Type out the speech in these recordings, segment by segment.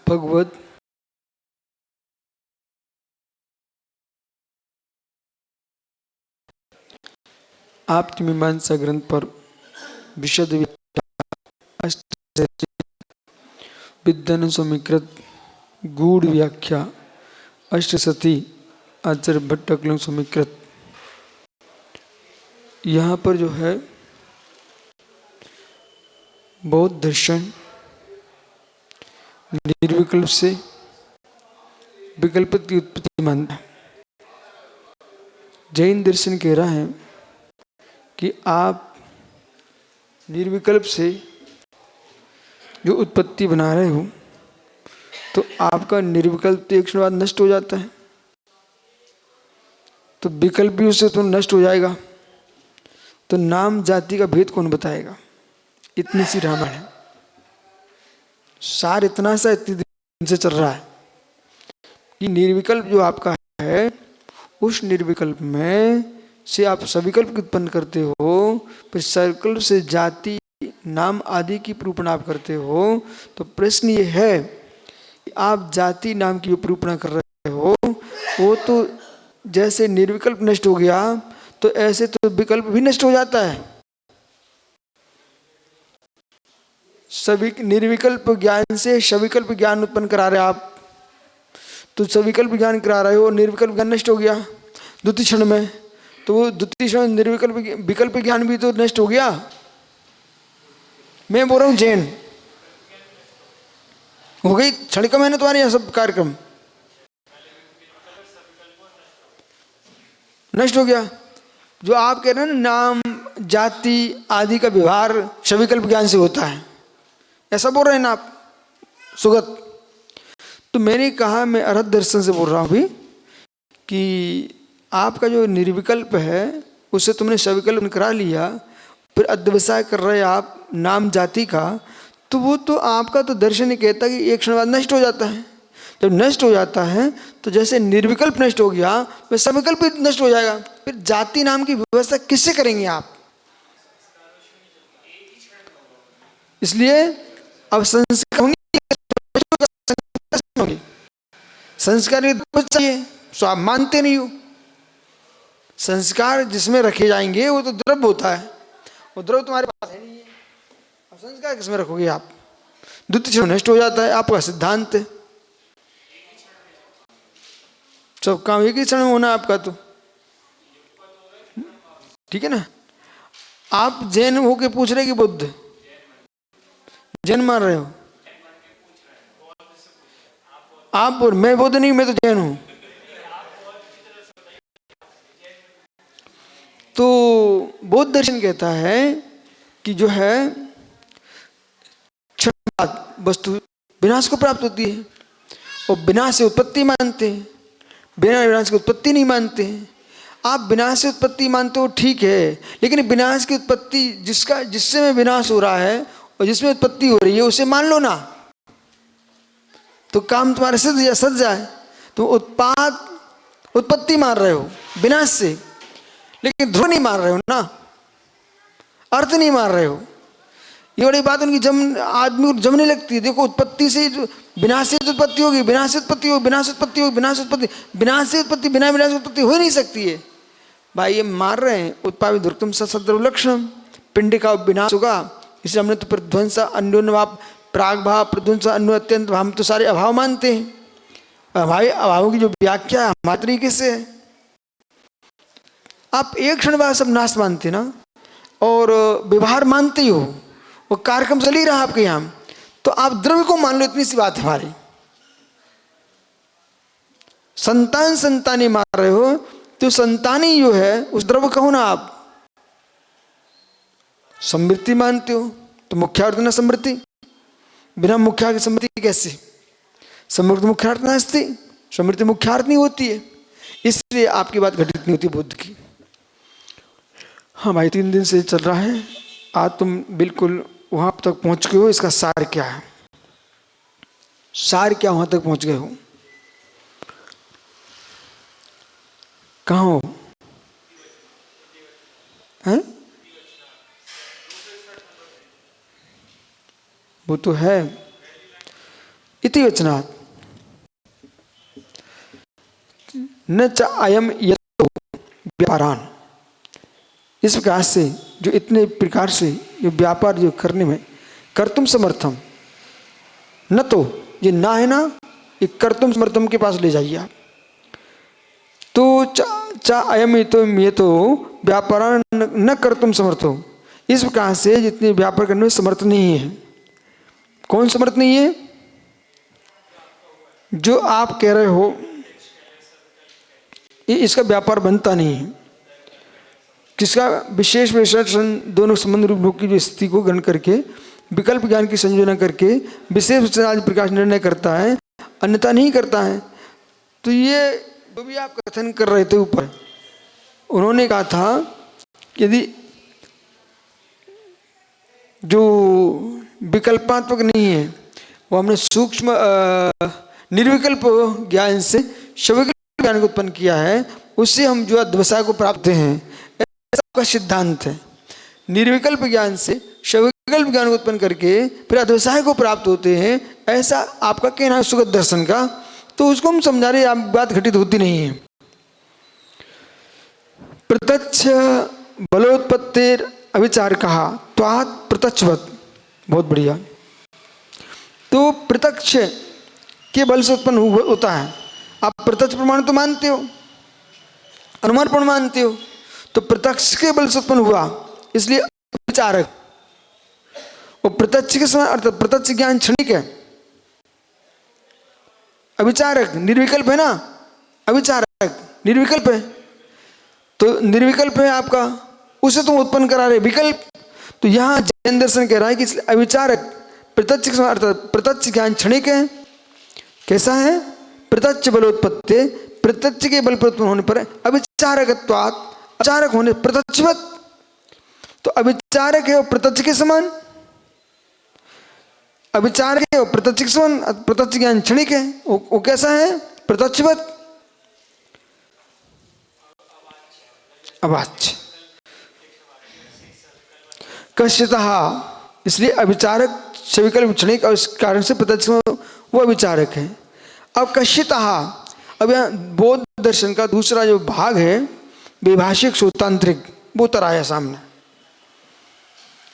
भगवत आप्तमीमांसा ग्रंथ पर विशद विद्यान समीकृत गूढ़ व्याख्या अष्टसती आचार्य भट्टकलं समीकृत। यहाँ पर जो है बौद्ध दर्शन निर्विकल्प से विकल्पित की उत्पत्ति मानता है। जैन दर्शन कह रहा है कि आप निर्विकल्प से जो उत्पत्ति बना रहे हो तो आपका निर्विकल्प एक क्षण बाद नष्ट हो जाता है, तो विकल्प भी उससे तो नष्ट हो जाएगा, तो नाम जाति का भेद कौन बताएगा। इतनी सी रामायण है, सार इतना सा इतनी दिन से चल रहा है कि निर्विकल्प जो आपका है उस निर्विकल्प में से आप सविकल्प उत्पन्न करते हो, फिर सविकल्प से जाति नाम आदि की प्रूपणा आप करते हो। तो प्रश्न ये है कि आप जाति नाम की प्रूपणा कर रहे हो, वो तो जैसे निर्विकल्प नष्ट हो गया तो ऐसे तो विकल्प भी नष्ट हो जाता है। सभी निर्विकल्प ज्ञान से सविकल्प ज्ञान उत्पन्न करा रहे आप, तो सविकल्प ज्ञान करा रहे हो, निर्विकल्प ज्ञान नष्ट हो गया द्वितीय क्षण में, तो वो द्वितीय क्षण निर्विकल्प विकल्प ज्ञान भी तो नष्ट हो गया। मैं बोल रहा हूँ जैन हो गई क्षणिका मैंने तुम्हारे यहाँ सब कार्यक्रम नष्ट हो गया। जो आप कह रहे हैं ना नाम जाति आदि का व्यवहार सविकल्प ज्ञान से होता है, ऐसा बोल रहे हैं ना आप सुगत। तो मैंने कहा मैं अरहत दर्शन से बोल रहा हूँ भी कि आपका जो निर्विकल्प है उससे तुमने सविकल्प करा लिया, फिर अध्यवसाय कर रहे आप नाम जाति का, तो वो तो आपका तो दर्शन ही कहता है कि एक क्षण बाद नष्ट हो जाता है। जब नष्ट हो जाता है तो जैसे निर्विकल्प नष्ट हो गया वह सविकल्प भी नष्ट हो जाएगा, फिर जाति नाम की व्यवस्था किससे करेंगे आप। इसलिए अब संस्कार होंगे, संस्कार चाहिए तो आप मानते नहीं हो। संस्कार जिसमें रखे जाएंगे वो तो द्रव्य होता है, वो द्रव्य तुम्हारे पास है नहीं है, अब संस्कार किसमें रखोगे आप। द्वितीय क्षण नष्ट हो जाता है आपका सिद्धांत है, सब काम एक ही क्षण में होना आपका, तो ठीक है ना। आप जैन होके पूछ रहे कि बुद्ध जैन मान रहे हो आप, और मैं बुद्ध नहीं मैं तो जैन हूं। तो बौद्ध दर्शन कहता है कि जो है क्षण बाद वस्तु विनाश को प्राप्त होती है, और विनाश से उत्पत्ति मानते हैं, बिना विनाश की उत्पत्ति नहीं मानते हैं। आप विनाश से उत्पत्ति मानते हो ठीक है, लेकिन विनाश की उत्पत्ति जिससे में विनाश हो रहा है और जिसमें उत्पत्ति हो रही है उसे मान लो ना, तो काम तुम्हारे सज जाए। तो उत्पत्ति मान रहे हो विनाश से, लेकिन ध्रुव नहीं मान रहे हो ना, अर्थ नहीं मान रहे हो। ये बड़ी बात उनकी आदमी को जमने लगती है। देखो उत्पत्ति से विनाश से उत्पत्ति होगी, विनाश से उत्पत्ति होगी, विनाश उत्पत्ति होगी, विनाश उत्पत्ति, विनाश से उत्पत्ति बिना विनाश उत्पत्ति हो ही नहीं सकती है। भाई ये मार रहे हैं उत्पाद दुर्गम सद्रव लक्षण पिंड का विनाश होगा, इसलिए हमने तो प्रध्वंस अन्योन्यभाव प्राग भाव प्रध्वंस अन्य अत्यंत, हम तो सारे अभाव मानते हैं। भाई अभावों की जो व्याख्या हमारे तरीके से है, आप एक क्षण बाद सब नाश मानते ना, और व्यवहार मानते ही हो, वो कार्यक्रम चल ही रहा आपके यहाँ, तो आप द्रव्य को मान लो। इतनी सी बात है हमारी। संतानी मार रहे हो तो संतानी जो है उस द्रव्य कहो ना आप। समृद्धि मानते हो तो मुख्यार्थ ना समृद्धि, बिना मुख्या की समृद्धि कैसे। समृद्धि मुख्यार्थ ना अस्ति, समृद्धि मुख्यार्थ नहीं होती है, इसलिए आपकी बात घटित नहीं होती बुद्ध की। हाँ भाई 3 दिन से चल रहा है, आज तुम बिल्कुल वहां तक पहुंच गए हो। इसका सार क्या है, सार क्या वहां तक पहुंच गए हो, कहाँ हो हैं? वो तो है। इति वचनात् न च अयम यतो व्यापारान। इस प्रकार से जो इतने प्रकार से जो व्यापार जो करने में कर्तुम समर्थम, न तो ये ना है ना, ये कर्तुम समर्थम के पास ले जाइए आप। तो चा अयम ये तो व्यापार न कर्तुम समर्थो, इस प्रकार से जितने व्यापार करने में समर्थ नहीं है। कौन समर्थ नहीं है? जो आप कह रहे हो ये इसका व्यापार बनता नहीं है। किसका? विशेष विशेषण दोनों संबंध रूप की जो स्थिति को ग्रहण करके विकल्प ज्ञान की संयोजना करके विशेष आदि प्रकाश निर्णय करता है, अन्यथा नहीं करता है। तो ये जो भी आप कथन कर रहे थे ऊपर, उन्होंने कहा था यदि जो विकल्पात्मक नहीं है वो हमने सूक्ष्म निर्विकल्प ज्ञान से सविकल्प ज्ञान को उत्पन्न किया है, उससे हम जो अध्यवसाय को प्राप्त हैं, ऐसा आपका सिद्धांत है। निर्विकल्प ज्ञान से सविकल्प ज्ञान को उत्पन्न करके फिर अध्यवसाय को प्राप्त होते हैं, ऐसा आपका कहना है सुगत दर्शन का। तो उसको हम समझा रहे, आप बात घटित होती नहीं है। प्रत्यक्ष बलोत्पत्तिर अविचार कहा त्वात् प्रत्यक्षवत, बहुत बढ़िया। तो प्रत्यक्ष के बल से उत्पन्न होता है। आप प्रत्यक्ष प्रमाण तो मानते हो, अनुमान प्रमाण मानते हो, तो प्रत्यक्ष के बल से उत्पन्न हुआ, इसलिए अविचारक। और प्रत्यक्ष के समय अर्थात प्रत्यक्ष ज्ञान क्षणिक है, अविचारक निर्विकल्प है ना, अविचारक निर्विकल्प है। तो निर्विकल्प है आपका, उसे तुम उत्पन्न करा रहे विकल्प। तो यहां जैन दर्शन कह रहा है कि इसलिए अविचारक प्रत्यक्ष के समय अर्थात प्रत्यक्ष ज्ञान क्षणिक है। कैसा है? प्रत्यक्ष बलोत्पत्ति, प्रत्यक्ष के बल पर उत्पन्न होने पर अविचारकत्वात्, अचारक होने प्रत्यक्षवत। तो अविचारक है और प्रत्यक्ष के समान, अविचारक है और प्रत्यक्ष के समान, प्रत्यक्ष ज्ञान क्षणिक है। वो कैसा है? प्रत्यक्षवत, अवाच्य कश्यतः। इसलिए अविचारक सविकल्प क्षणिक और इस कारण से प्रत्यक्ष वो अविचारक है। अब कश्यतः, अब यहाँ बौद्ध दर्शन का दूसरा जो भाग है वैभाषिक सूत्रांतरिक, वो उतर आया सामने।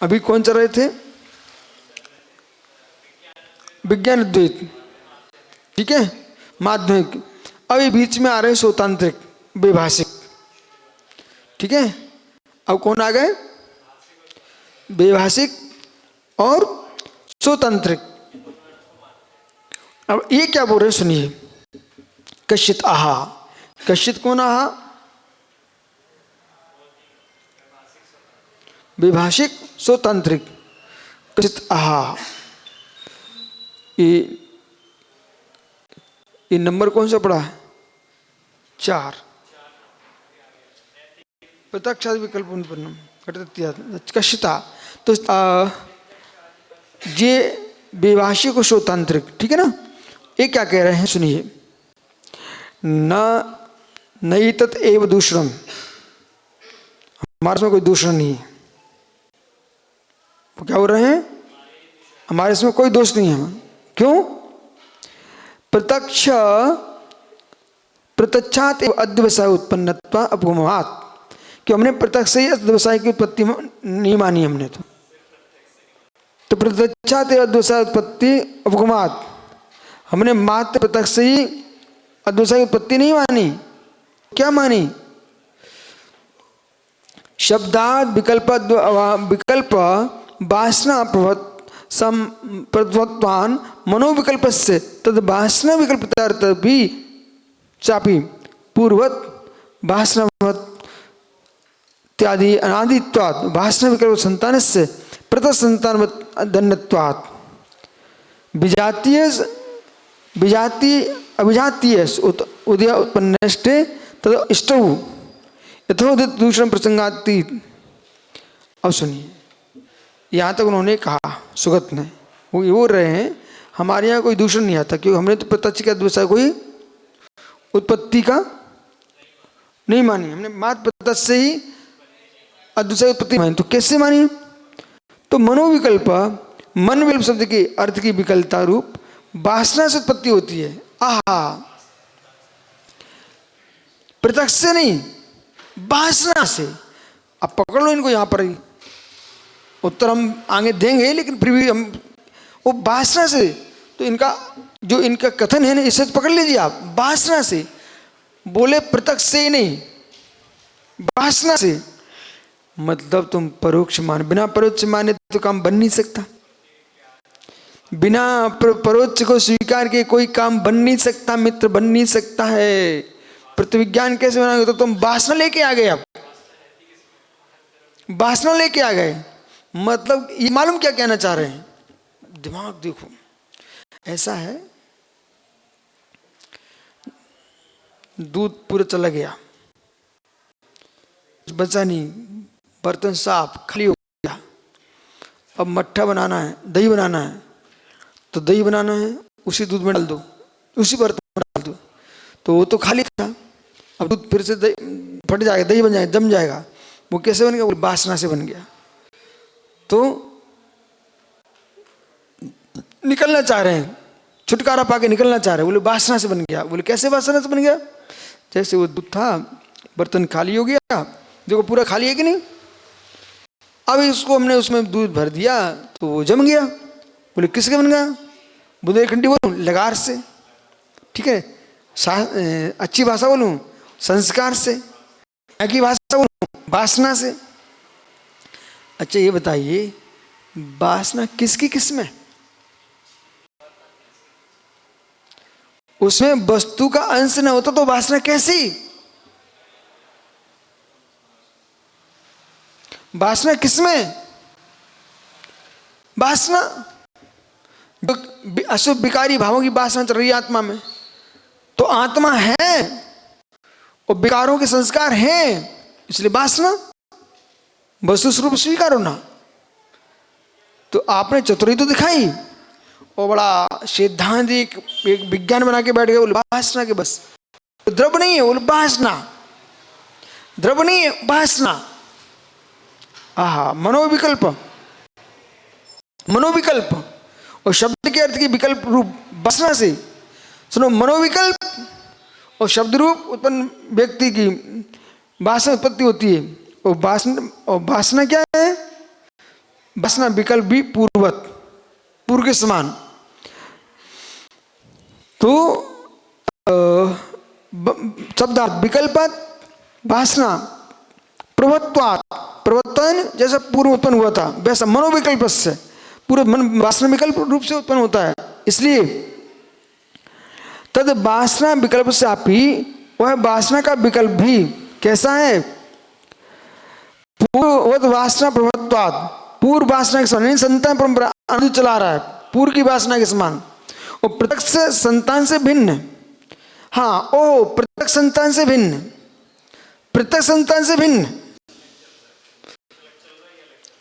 अभी कौन चल रहे थे? विज्ञान अद्वैत, ठीक है, माध्यमिक। अभी बीच में आ रहे सूत्रांतरिक वैभाषिक, ठीक है। अब कौन आ गए? वैभाषिक और स्वतंत्रिक। अब ये क्या बोल रहे सुनिए। कश्चित आहा, कश्चित कौन आहा? वैभाषिक स्वतंत्रिक। कश्चित आहा, ये नंबर कौन सा पड़ा है? 4। प्रत्यक्षादि विकल्प उत्पन्नम कश्चिता। तो ये वैभाषिक और स्वतंत्रिक, ठीक है ना। ये क्या कह रहे हैं सुनिए। न तत् एव दूषणम, हमारे इसमें कोई दूषण नहीं है। वो क्या हो रहे हैं? हमारे इसमें कोई दोष नहीं है। क्यों? प्रत्यक्षात एव अध्यवसाय उत्पन्नत्वा अपगमात्, कि हमने प्रत्यक्ष से ही अध्यवसाय की उत्पत्ति नहीं मानी हमने। तो प्रत्यक्षात एव अध्यवसाय उत्पत्ति अपगमात्, हमने मात्र प्रत्यक्ष से ही अध्यवसाय की उत्पत्ति नहीं मानी। क्या मानी? शब्दात् विकल्प वासना प्रभवत्वान् मनोविकल्पस्य तद वासना विकल्पतार्थ भी चापि पूर्वत वासनावत् इत्यादि अनादित्वात् वासना विकल्प संतानस्य प्रतः संतानवत् अभिजातीय उदय उत्पन्नष्टे तद इष्टौ यथोदित दूषण प्रसंगाती। अब सुनिए, यहाँ तक उन्होंने कहा सुगत ने, वो बोल रहे हैं हमारे यहाँ कोई दूषण नहीं आता, क्योंकि हमने तो प्रत्यक्ष का अध्यवसाय कोई उत्पत्ति का नहीं मानी, हमने मात्र प्रत्यक्ष से ही अध्यवसाय उत्पत्ति मानी। तो कैसे मानी? तो मनोविकल्प, मन विकल्प शब्द के अर्थ की विकलता रूप वासना से उत्पत्ति होती है। आहा, प्रत्यक्ष से नहीं, वासना से। अब पकड़ लो इनको, यहां पर ही उत्तर हम आगे देंगे, लेकिन फिर भी हम वो वासना से, तो इनका जो इनका कथन है ना, इसे तो पकड़ लीजिए आप। वासना से बोले, प्रत्यक्ष से ही नहीं, वासना से। मतलब तुम परोक्ष मान, बिना परोक्ष माने तो काम बन नहीं सकता। बिना परोक्ष को स्वीकार किए कोई काम बन नहीं सकता, मित्र बन नहीं सकता है। प्रतिविज्ञान कैसे बनाओगे? तो तुम वासना लेके आ गए, अब वासना लेके आ गए। मतलब ये मालूम क्या कहना चाह रहे हैं? दिमाग देखो, ऐसा है, दूध पूरा चला गया, बचा नहीं, बर्तन साफ खाली हो गया। अब मट्ठा बनाना है, दही बनाना है, तो दही बनाना है उसी दूध में डाल दो, उसी बर्तन में डाल दो, तो वो तो खाली था। अब दूध फिर से फट जाएगा, दही बन जाएगा, जम जाएगा। वो कैसे बन गया? वो वासना से बन गया। तो निकलना चाह रहे हैं, छुटकारा पाके निकलना चाह रहे हैं, बोले वासना से बन गया। बोले कैसे वासना से बन गया? जैसे वो दूध था, बर्तन खाली हो गया, देखो पूरा खाली है कि नहीं, अब इसको हमने उसमें दूध भर दिया तो वो जम गया। बोले किसके बन गया? बुंदेलखंडी बोलूं, लगार से, ठीक है, अच्छी भाषा बोलूं, संस्कार से, की भाषा बोलूं, वासना से। अच्छा ये बताइए, वासना किसकी किस में? उसमें वस्तु का अंश न होता तो वासना कैसी? वासना किसमें? वासना जो अशुभ विकारी भावों की वासना चल रही है आत्मा में, तो आत्मा है और विकारों के संस्कार हैं, इसलिए वासना। वस्तु स्वरूप स्वीकार होना। तो आपने चतुराई तो दिखाई, और बड़ा सिद्धांत एक विज्ञान बना के बैठ गए, बोले वासना के बस द्रव नहीं है, बोले वासना द्रव नहीं है, वासना। आहा, मनोविकल्प, मनोविकल्प और शब्द के अर्थ की विकल्प रूप वासना से। सुनो, मनोविकल्प और शब्द रूप उत्पन्न व्यक्ति की वासना उत्पत्ति होती है। और वासना क्या है? वासना विकल्प भी पूर्ववत, पूर्व के समान। तो शब्दार्थ विकल्पात वासना, प्रवत्वात, प्रवर्तन जैसा पूर्व उत्पन्न हुआ था वैसा मनोविकल्प से पूरा मन वासना विकल्प रूप से उत्पन्न होता है। इसलिए तद वासना विकल्प से आप ही, वह वासना का विकल्प भी कैसा है? पूर्ववत वासना प्रवत्वात, पूर्व वासना के समान, संतान परंपरा अनुदित चला रहा है पूर्व की वासना के समान। और प्रत्यक्ष संतान से भिन्न, हाँ ओ प्रत्यक्ष संतान से भिन्न, प्रत्यक्ष संतान से भिन्न,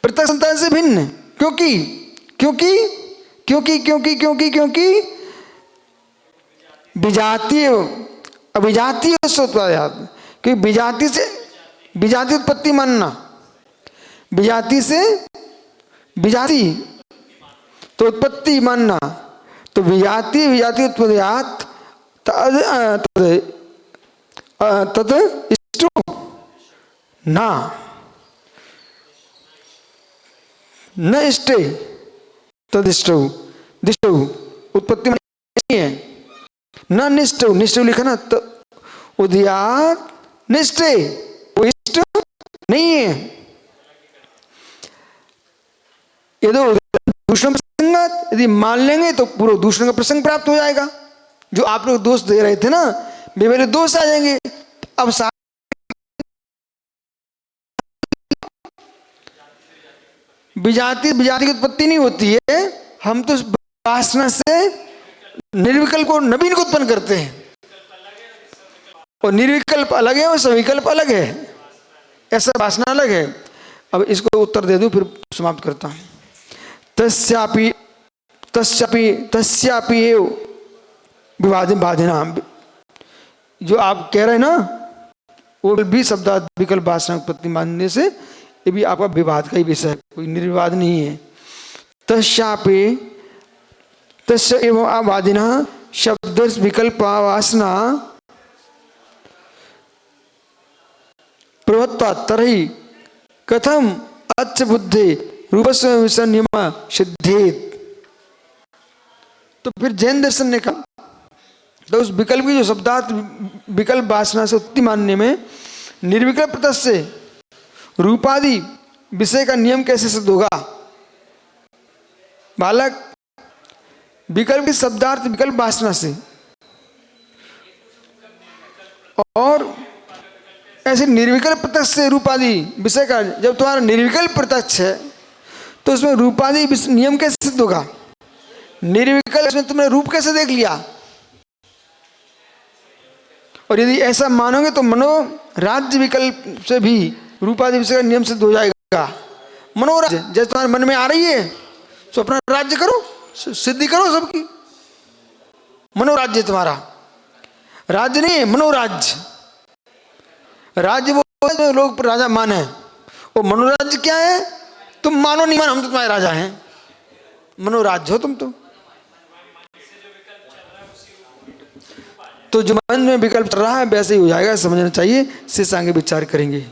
प्रत्यक्ष संतान से भिन्न। क्योंकि क्योंकि क्योंकि क्योंकि क्योंकि क्योंकि विजातीय अभिजातीय स्वत्वायात, क्योंकि विजाति से विजाति उत्पत्ति मानना, विजाति से विजाति तो उत्पत्ति मानना, तो विजाति विजाति उत्पत्तियात तद इष्टो ना न इष्टे तदिष्टो, दिष्टो उत्पत्ति नहीं है, न निष्ठो, निष्ठो लिखा ना, तो उदयात निष्ठे, वो इष्ट नहीं है। यदि दूषण प्रसंग यदि मान लेंगे तो पूरा दूषण का प्रसंग प्राप्त हो जाएगा। जो आप लोग दोष दे रहे थे ना, बेमेरे दोष आ जाएंगे। अब विजाति विजाति की उत्पत्ति नहीं होती है, हम तो वासना से निर्विकल्प और नवीन को उत्पन्न करते हैं, और निर्विकल्प अलग है और सविकल्प अलग है, ऐसा वासना अलग है। अब इसको उत्तर दे दूं, फिर समाप्त करता हूं। तस्यापि तस्यापि तस्यापि एव विवादिन बाधिना, जो आप कह रहे हैं ना, वो भी शब्दार्थ विकल्प वासना उत्पत्ति मानने से ये भी आपका विवाद का ही विषय है, कोई निर्विवाद नहीं है। तस्यापि तस्य एवं आवादिनः शब्द विकल्प वासना प्रवत्ता तरही कथम अच्छ बुद्धि रूपस्व विसंयम सिद्धेत। तो फिर जैन दर्शन ने कहा तो उस विकल्प की जो शब्दार्थ विकल्प वासना से उत्पत्ति मानने में निर्विकल्प प्रत्यक्ष से रूपादि विषय का नियम कैसे सिद्ध होगा। बालक विकल्प की शब्दार्थ विकल्प वासना से और ऐसे निर्विकल्प प्रत्यक्ष से रूपादि विषय का, जब तुम्हारा निर्विकल्प प्रत्यक्ष है तो उसमें रूपादि नियम कैसे सिद्ध होगा। निर्विकल्प में तुमने रूप कैसे देख लिया। और यदि ऐसा मानोगे तो मनो राज्य विकल्प से भी रूपादि विषय का नियम सिद्ध हो जाएगा। मनोराज्य जैसे तुम्हारे मन में आ रही है तो अपना राज्य करो, सिद्धि करो सबकी। मनोराज्य तुम्हारा राज्य नहीं है, मनोराज्य। राज्य वो लोग राजा माने, वो मनोराज्य क्या है। तुम मानो नहीं मानो हम तो तुम्हारे राजा हैं, मनोराज्य हो तुम तो जो मन में विकल्प चल रहा है वैसे ही हो जाएगा, समझना चाहिए। शेष आगे विचार करेंगे।